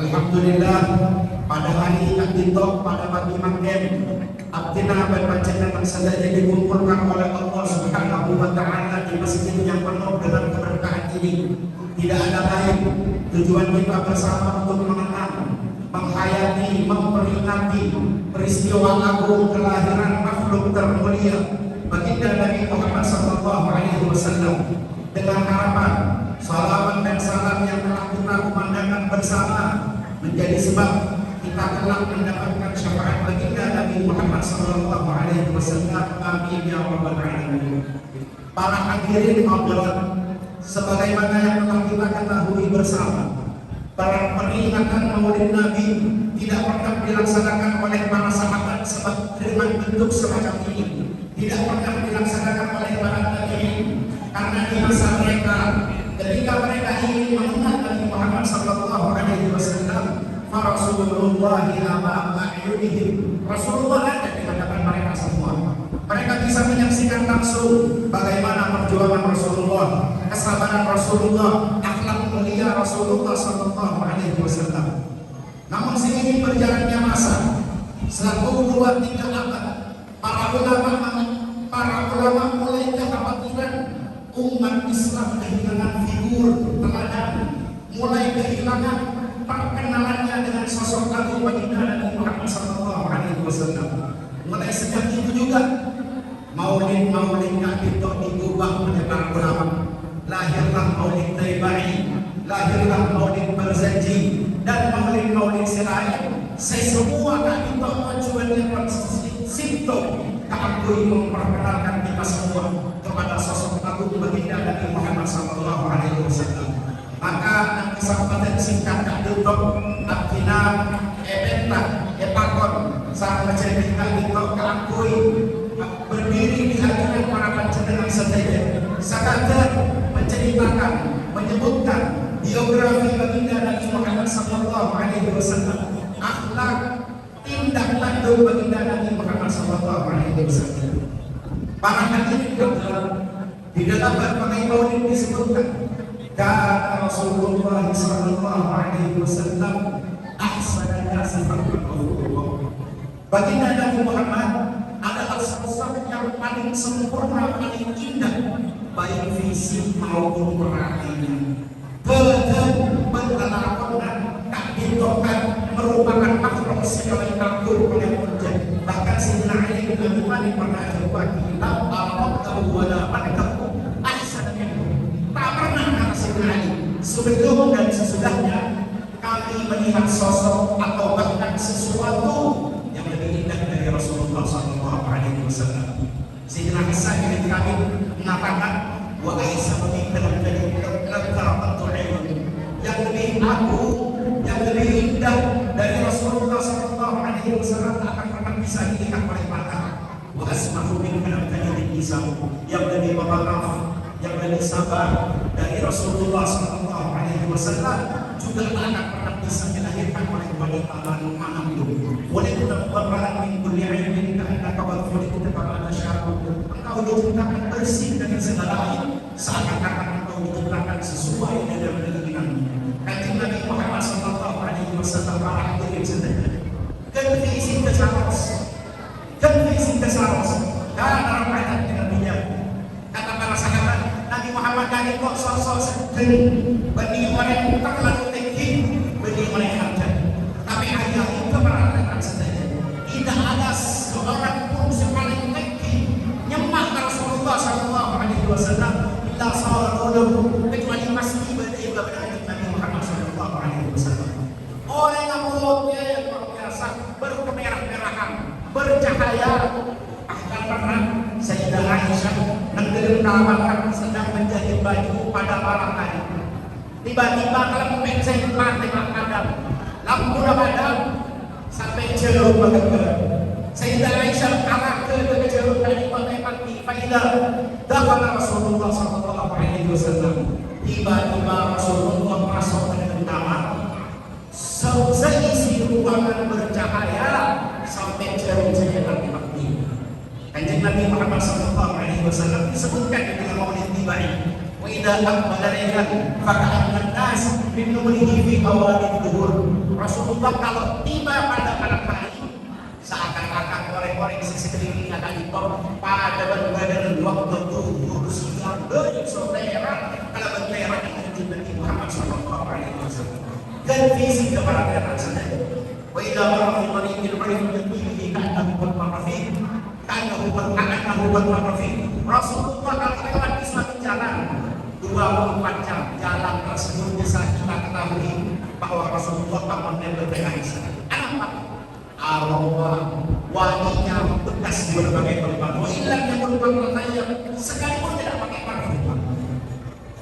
Alhamdulillah pada hari kita pada pagi magen abdina berpanjangan sedaya dikumpulkan oleh Allah Subhanahu wa taala di masjid yang penuh dengan keberkahan ini. Tidak ada lain tujuan kita bersama untuk mengenang, menghayati, memperingati peristiwa agung kelahiran makhluk termulia baginda Nabi Muhammad SAW, dengan harapan salawat dan salam yang telah kita kumandangkan bersama menjadi sebab kita telah mendapatkan syafaat baginda Nabi Muhammad SAW. Amin ya rabbal alamin. Para hadirin hadirat, sebagaimana yang telah kita ketahui bersama, peringatan Maulid Nabi tidak pernah dilaksanakan oleh para sahabat sebab dengan bentuk semacam ini, tidak pernah dilaksanakan oleh para tabi'in, karena di masa mereka ketika mereka ingin mengenal Nabi Muhammad SAW, Rasulullah Rasulullah ada di hadapan mereka semua. Mereka bisa menyaksikan langsung bagaimana perjuangan Rasulullah, kesabaran Rasulullah, akhlak mulia Rasulullah SAW. Namun seiring berjalannya masa, selalu 2-3 abad, para ulama mulai kekhawatiran umat Islam kehilangan figur teladan, mulai kehilangan perkenalannya dengan sosok agung baginda Nabi Muhammad SAW. Mulai sejak itu juga Maulid Nabi itu diubah oleh para ulama. Lahirlah Maulid Taibai, lahirlah Maulid Berjanji, dan Maulid lain. Semua Nabi itu tujuannya bersifat takut memperkenalkan kita semua kepada sosok agung baginda Nabi Muhammad SAW. Maka dalam kesempatan singkat tutup abdina ebenta epakon sang mencerita itu keakui berdiri di hadapan para panjenengan sedaya sekadar menceritakan, menyebutkan biografi baginda Nabi Muhammad SAW, akhlak, tindak tanduk baginda Nabi Muhammad SAW. Para hadirin di dalam berbagai maulid disebutkan kata Rasulullah SAW ahsanan nasi Rasulullah. Baginda Nabi Muhammad adalah sosok yang paling sempurna, paling indah, baik fisik maupun perhatiannya. Berkelakuan kabitokan merupakan makhluk sekali takut oleh hujan. Bahkan Sayyidina Ali bin Abi Thalib pernah berbagi, tak pernah kata Sayyidina Ali sebelum dan sesudahnya kami melihat sosok atau bahkan sesuatu yang lebih indah dari Rasulullah SAW. Sayyidina Hasan bin Thabit mengatakan, wa aisyah dalam yang lebih agung, yang lebih indah dari Rasulullah SAW tak akan pernah bisa dilihat oleh mata. Wa asmahu min dalam yang lebih maaf, yang lebih sabar dari Rasulullah SAW juga tak akan pernah bisa dilahirkan oleh wanita manapun. Oleh kebenaran minggu yang ini karena kawan politik kepada masyarakat, engkau diciptakan bersih dari segala aib, seakan-akan engkau diciptakan sesuai dengan keinginanmu. Kanjeng Nabi Muhammad SAW para hadirin sedaya, kefisin kesaros, dan ramadan dengan minyak. Kata para sahabat, Nabi Muhammad dari kok sosok sedih, bagi orang yang tak lalu tinggi, bagi orang yang hajat. Tapi ayah itu perhatikan saja, tidak ada seorang pun sepaling tinggi nyemak Rasulullah SAW. Bila sahabat kecuali pasti berjaya dengan Nabi Muhammad SAW. Orang yang mulutnya yang luar biasa, berkemerah-merahan, bercahaya. Akan pernah Sayyidah Aisyah negeri perawatan sedang menjahit baju pada malam hari. Tiba-tiba kalau saya lantai padam, lampu padam sampai jeruk bergerak. Sayyidah Aisyah arah ke jeruk dari lantai pagi. Faidah dakhala Rasulullah SAW. Tiba-tiba Rasulullah masuk ke dalam kamar. Seisi ruangan bercahaya sampai jeruk-jeruk lantai pagi. Kanjeng Nabi Muhammad SAW disebutkan di dalam Maulid Tibai, wa idza aqbala rajulun faka'anna an-nas min umrihi fi awalid duhur. Rasulullah kalau tiba pada malam hari seakan-akan orang-orang di sekeliling akan ditop pada badan waktu duhur siang dari sotera kalau berkera dengan Nabi Muhammad sallallahu alaihi wasallam. Dan visi kepada saja. Wa idza mara fi tariqil bayn yatihi ka'annahu al-marfiq ka'annahu al-marfiq. Rasulullah kalau lewat di suatu jalan 24 jam jalan tersebut bisa kita ketahui bahwa Rasulullah tak menempel dengan apa? Arwah wanginya bekas di berbagai tempat. Hilangnya berbagai tempat sekalipun tidak pakai parfum.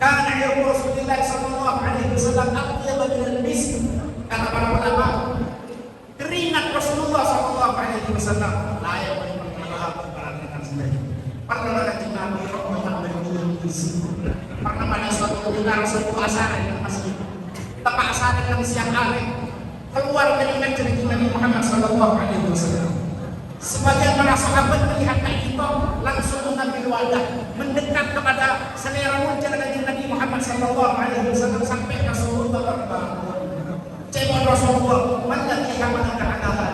Karena ya Rasulullah sallallahu alaihi wasallam atyab min misk. Kata para ulama, keringat Rasulullah sallallahu alaihi wasallam layak untuk para sendiri. Pernah ada Nabi Muhammad pernah pada suatu ketika suatu asar yang masjid tepat asar yang siang hari keluar keringat dari Nabi Muhammad sallallahu alaihi wasallam. Sebagian para sahabat melihat itu langsung mengambil wadah mendekat kepada selera wajah dari Nabi Muhammad sallallahu alaihi wasallam sampai Rasulullah terbangun. Cuma Rasulullah menjadi hamba anak-anak.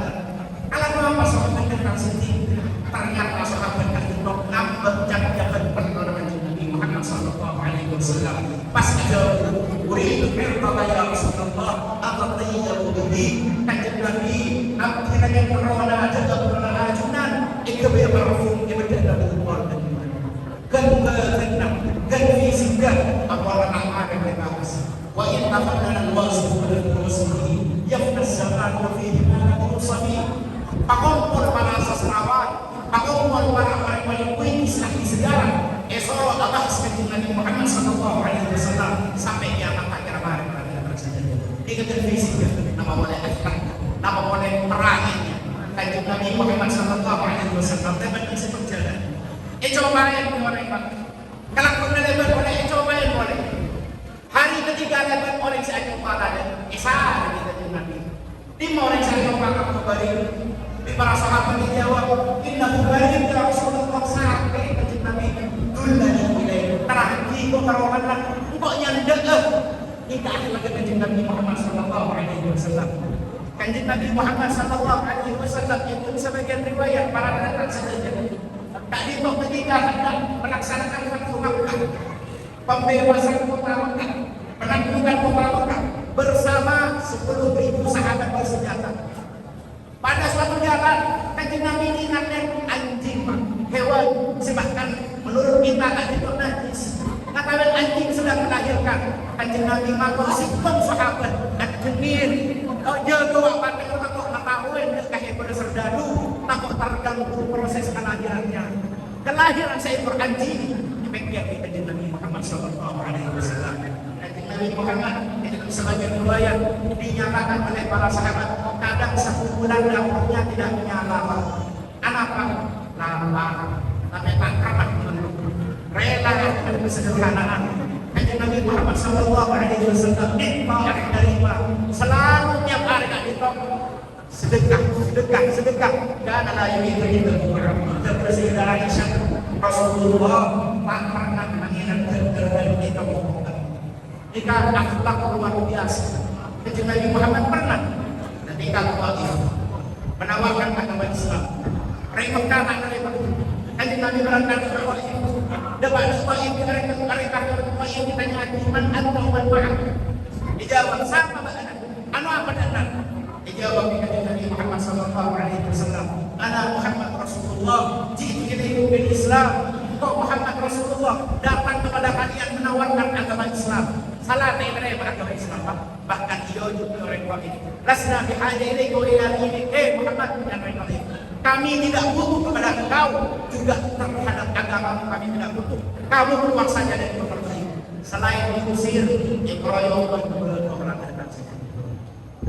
Kalau apa sahabat yang sedih ternyata sahabat itu nampak jaga pertolongan Nabi Muhammad sallallahu alaihi wasallam. Pas ada uridu firman ya Rasulullah atatiyahu bihi kanjeng Nabi akhirnya perwana ada perlajunan itu berparfum yang berada di luar kan fisika apa nama yang dibahas wa in tafadana al-wasf bil wasfi yafnas zaman wa fihi ma yusafi pakumpul para sastrawan pakumpul para peneliti ahli sejarah esok abah seperti Nabi Muhammad sallallahu alaihi wasallam sampai kiamat akhir hari terjadi. Ikatan fisik nama boleh akhlak, nama boleh perangannya. Kanjeng Nabi Muhammad sallallahu alaihi wasallam dapat isi perjalanan. Cobain boleh Pak. Kalau pun lebar boleh cobain boleh. Hari ketiga lebar orang saya coba ada. Esa kita Nabi. Di orang saya coba kembali. Di para sahabat dijawab, inna barik ya Rasulullah sampai kanjeng Nabi. Dullani ilaih terakhir kok karokan kok nyanda kita akhlak kanjeng Nabi Muhammad sallallahu alaihi wasallam. Kanjeng Nabi Muhammad sallallahu alaihi wasallam itu sebagian riwayat para datang saja. Tadi itu ketika hendak melaksanakan Fathu Makkah, pembebasan kota Makkah, penaklukan kota Makkah bersama 10.000 sahabat bersenjata. Pada suatu jalan kanjeng Nabi ingatkan anjing hewan sebabkan menurut kita tadi itu najis. Katakan anjing sedang melahirkan kanjeng Nabi maka simpang sahabat dan gemir jaga apa takut mengetahui kahit pada serdadu takut terganggu proses kelahirannya. Kelahiran seekor anjing demikian kanjeng Nabi Muhammad sallallahu alaihi wasallam. Kanjeng Nabi Muhammad itu sebagai riwayat dinyatakan oleh para sahabat kadang 1 bulan dapurnya tidak menyala. Kenapa? Lapar. Tapi tak kalah menurut rela dengan kesederhanaan. Kanjeng Nabi Muhammad sallallahu alaihi wasallam selalu tiap hari itu sedekah dan la yuhibbul mukarram. Tersedia Aisyah Rasulullah tak pernah mengingatkan dari kita jika akhlak luar biasa. Kanjeng Nabi Muhammad pernah ketika Taif menawarkan agama Islam. Mereka kata Kanjeng Nabi berangkat ke Taif. Dapat Taif mereka ditanya man anta man ma'ak. Dijawab sama badan. Anu apa datang? Dijawab Kanjeng Nabi Muhammad sallallahu alaihi wasallam. Ana Muhammad Rasulullah jitu ilaikum bil Islam. Kok Muhammad Rasulullah datang kepada kalian menawarkan agama Islam. Salah menerima agama Islam. Bahkan ia juga orang Taif. Lasna bihaja ilaikum ila ini. Muhammad dan Rasul. Kami tidak butuh kepada engkau juga terhadap agama kami tidak butuh. Kamu keluar saja dari tempat ini. Selain diusir, dikeroyok orang datang.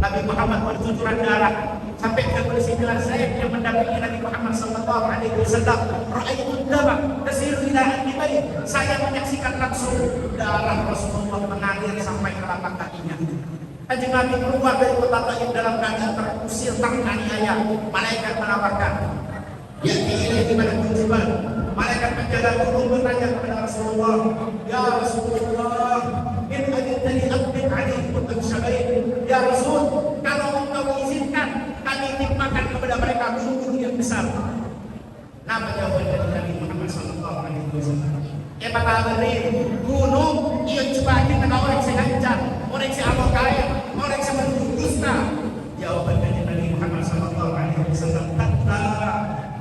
Nabi Muhammad bercucuran darah sampai ke bersindilan saya yang mendampingi Nabi Muhammad sallallahu alaihi wasallam. Ra'aitu dama tasiru ila anbibai. Saya menyaksikan langsung darah Rasulullah mengalir sampai ke lapak kakinya. Kanjeng Nabi keluar dari kota Taif dalam keadaan terusir teraniaya. Malaikat menawarkan, ya ini di mana tujuan? Malaikat penjaga gunung bertanya kepada Rasulullah, ya Rasulullah, in ajintani abdin alaikum Apa jawaban dari Nabi Muhammad sallallahu alaihi wasallam? Patawarin gunung iya cobain dengan orang sehancam, orang seabok kaya, orang semenuju dusta. Jawaban dari Nabi Muhammad sallallahu alaihi wasallam, kata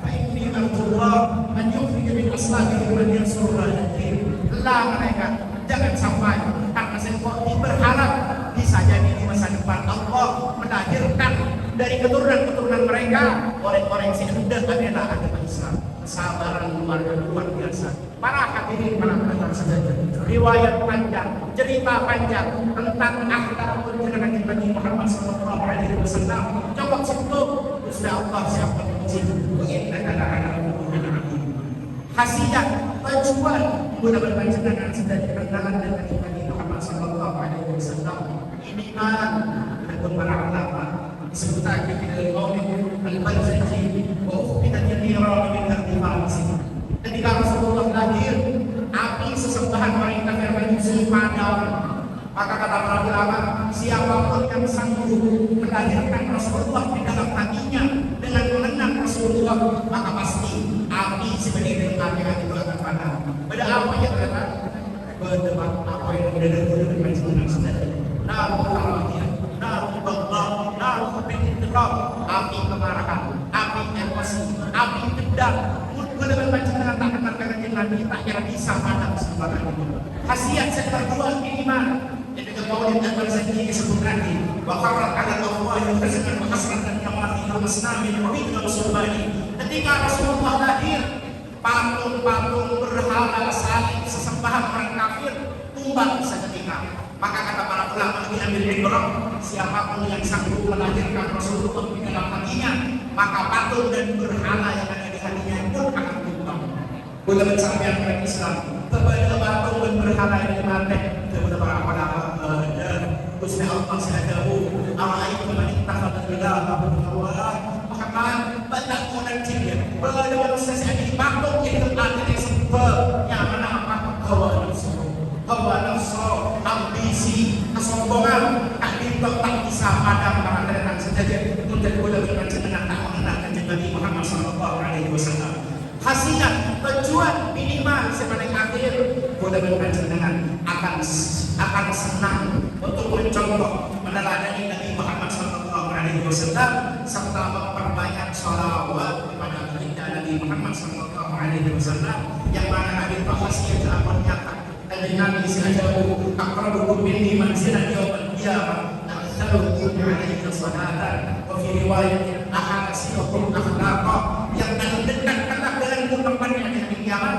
fa inni arjullah an yufrij min aslabihim man yansurullah al-din. Lah mereka jangan sampai karena saya berharap bisa jadi di masa depan Allah melahirkan dari keturunan-keturunan mereka orang-orang yang sudah adalah agama Islam. Kesabaran luar biasa. Para hadirin, para penonton saja. Riwayat panjang, cerita panjang tentang akhlak perjalanan Nabi Muhammad sallallahu alaihi wasallam. Coba sebut Gusti Allah siapa puji. Khasiat tujuan guna berpanjangan sedang kenalan dengan Nabi Muhammad sallallahu alaihi wasallam. Ini kan para ulama disebutkan di Qaul al-Barzanji wa ukhbidat al-Iraq min al-Farsi. Ketika Rasulullah lahir, api sesembahan orang kafir Majusi padam. Maka kata para ulama, siapapun yang sanggup melahirkan Rasulullah di dalam hatinya dengan mengenang Rasulullah, maka pasti api sebagai api itu akan padam. Beda apa yang kata? Berdebat apa yang benar-benar dimaksudkan saudara. Api kemarahan, api emosi, api dendam. Dengan bacaan tak katakan Nabi tak kira bisa padam sembarang itu. Khasiat kedua iman. Jadi kalau kita bersendiri disebut nanti, bahwa ada Allah yang tersekat menghasratkan kematian Muslimin, wahidna Rasulullah. Ketika Rasulullah lahir, patung-patung berhala salib sesembahan orang kafir tumbang seketika. Maka kata para ulama diambil ibrah, siapapun yang sanggup melahirkan Rasulullah di dalam hatinya, maka patung dan berhala yang ada di hatinya pun akan tumbang. Bukan sampai orang Islam, kepada patung dan berhala yang dimati, kepada para ulama dan Gusti Allah sehadahu, itu meminta kepada Allah, maka banyak orang jin, berada manusia di patung itu ada yang sebab yang mana patung hawa nafsu, ambisi, kesombongan, tak bisa padam karena datang saja untuk boleh berpanjangan tak mengenal Nabi Muhammad sallallahu alaihi wasallam. Khasiat tujuan minimal sepaling akhir boleh berpanjangan akan senang untuk mencontoh meneladani Nabi Muhammad sallallahu alaihi wasallam serta memperbanyak sholawat kepada baginda Nabi Muhammad sallallahu alaihi wasallam yang mana Nabi khasiat amalnya Nabi sajahu aqrabukum minni manzilan yawmal qiyamah nasalukum alaihi salatan wa fi riwayat ahasinukum akhlaqa yang paling dekat dengan tempatnya di hari kiamat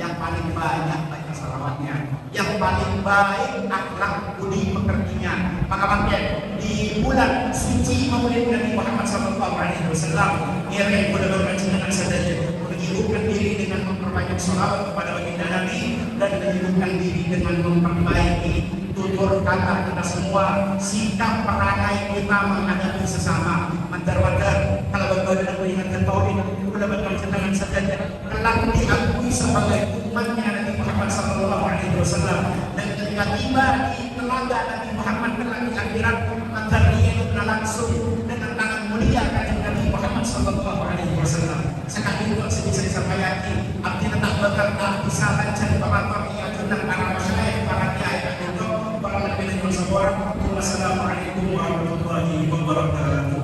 yang paling banyak salawatnya, yang paling baik akhlak budi pekertinya. Maka pakai di bulan suci Maulid Nabi Muhammad sallallahu alaihi wasallam ia yang boleh berpanjangan saja menyibukkan diri dengan memperbanyak sholawat kepada baginda Nabi dan menyibukkan diri dengan memperbaiki tutur kata kita semua, sikap perangai kita menghadapi sesama. Mandar-mandar kalau berbeda mengingatkan tauhid, sudah berpanjangan saja telah diakui sebagai umatnya Nabi Muhammad sallallahu alaihi wasallam. Dan ketika tiba di telaga Nabi Muhammad telah di akhirat, maka dia itu langsung dengan tangan mulia kanjeng Nabi Muhammad sallallahu alaihi wasallam. Sekali itu bisa disampaikan, artinya tak bakal tak bisa lancar bapak yang tentang para masyarakat, para kiai, itu para nabi dan rasul. Wassalamualaikum warahmatullahi wabarakatuh.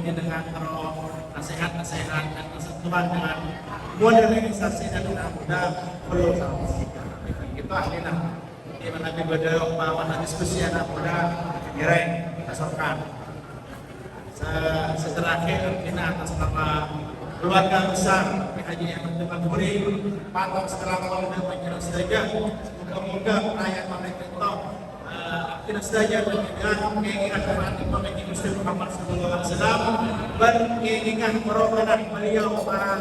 Dengan nasihat-nasihat dan kesentuhan dengan modernisasi dan anak muda belum sampai. Itu akhirnya di mana berdaya bahwa diskusi anak muda kira dimasukkan. Setelah kita atas nama keluarga besar Haji Ahmad Makburi patok setelah keluarga panjang saja semoga perayaan mereka itu akhirnya saja dengan keinginan kemati Nabi Muhammad sallallahu alaihi wasallam dan keinginan merobohkan beliau para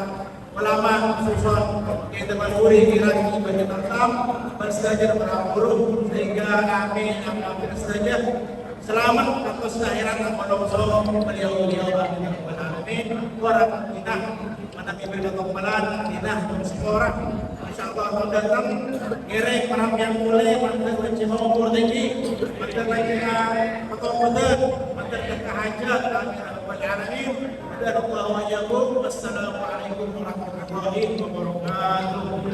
ulama khusus kita Makburi kira sebagai pertama bersajar beramuru sehingga kami yang akhirnya saja selamat atas akhirat menolong beliau-beliau alamin warahmatullahi wabarakatuh. Menabi berkata kepada kita semua orang insyaallah akan datang ngerek para yang mulai mantan mencium umur tinggi mantan lagi atau mantan ke hajat dan alamin dan Allah wajakum. Wassalamualaikum warahmatullahi wabarakatuh.